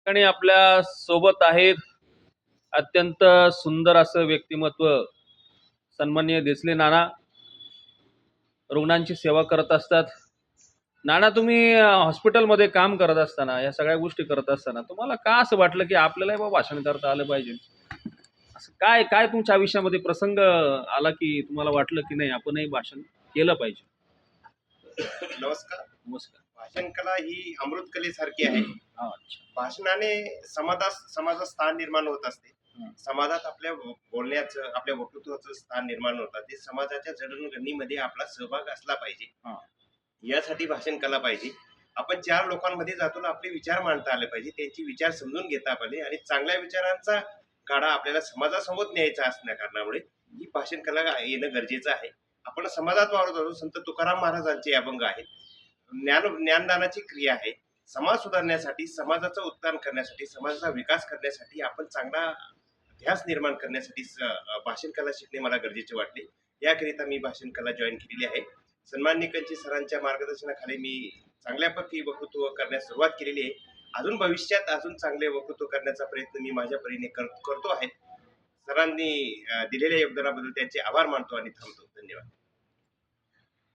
आणि आपल्या सोबत आहेत अत्यंत सुंदर असं व्यक्तिमत्व सन्माननीय देसले नाना. रुग्णांची सेवा करत असतात. नाना, तुम्ही हॉस्पिटलमध्ये काम करत असताना, या सगळ्या गोष्टी करत असताना तुम्हाला का असं वाटलं की आपल्यालाही बाबा भाषण करता आलं पाहिजे? असं काय काय तुमच्या आयुष्यामध्ये प्रसंग आला की तुम्हाला वाटलं की नाही आपणही भाषण केलं पाहिजे? नमस्कार. नमस्कार. भाषण कला ही अमृत कलेसारखी आहे. हा, अच्छा. भाषणाने समाजात स्थान निर्माण होत असते. हं. समाजात आपल्या बोलण्याचं, आपल्या वक्तृत्वाचं स्थान निर्माण होतात. ते समाजाच्या जडणघडणीमध्ये आपला सहभाग असला पाहिजे. हा. यासाठी भाषण कला पाहिजे. आपण 4 लोकांमध्ये जातो, आपले विचार मांडता आले पाहिजे. त्यांचे विचार समजून घेता आले आणि चांगल्या विचारांचा गाडा आपल्याला समाजासमोर न्यायचा असल्या कारणामुळे ही भाषण कला येणं गरजेचं आहे. आपण समाजात वावरत असतो. संत तुकाराम महाराजांचे अभंग आहेत. ज्ञानदानाची क्रिया आहे. समाज सुधारण्यासाठी, समाजाचं उत्थान करण्यासाठी, समाजाचा विकास करण्यासाठी, आपण चांगला ध्यास निर्माण करण्यासाठी भाषण कला शिकणे मला गरजेचे वाटले. याकरिता मी भाषण कला जॉईन केलेली आहे. सन्माननीय सरांच्या मार्गदर्शनाखाली मी चांगल्यापैकी वक्तृत्व करण्यास सुरुवात केलेली आहे. अजून भविष्यात अजून चांगले वक्तृत्व करण्याचा प्रयत्न मी माझ्या परीने करतो आहे. सरांनी दिलेल्या योगदानाबद्दल त्यांचे आभार मानतो आणि थांबतो. धन्यवाद.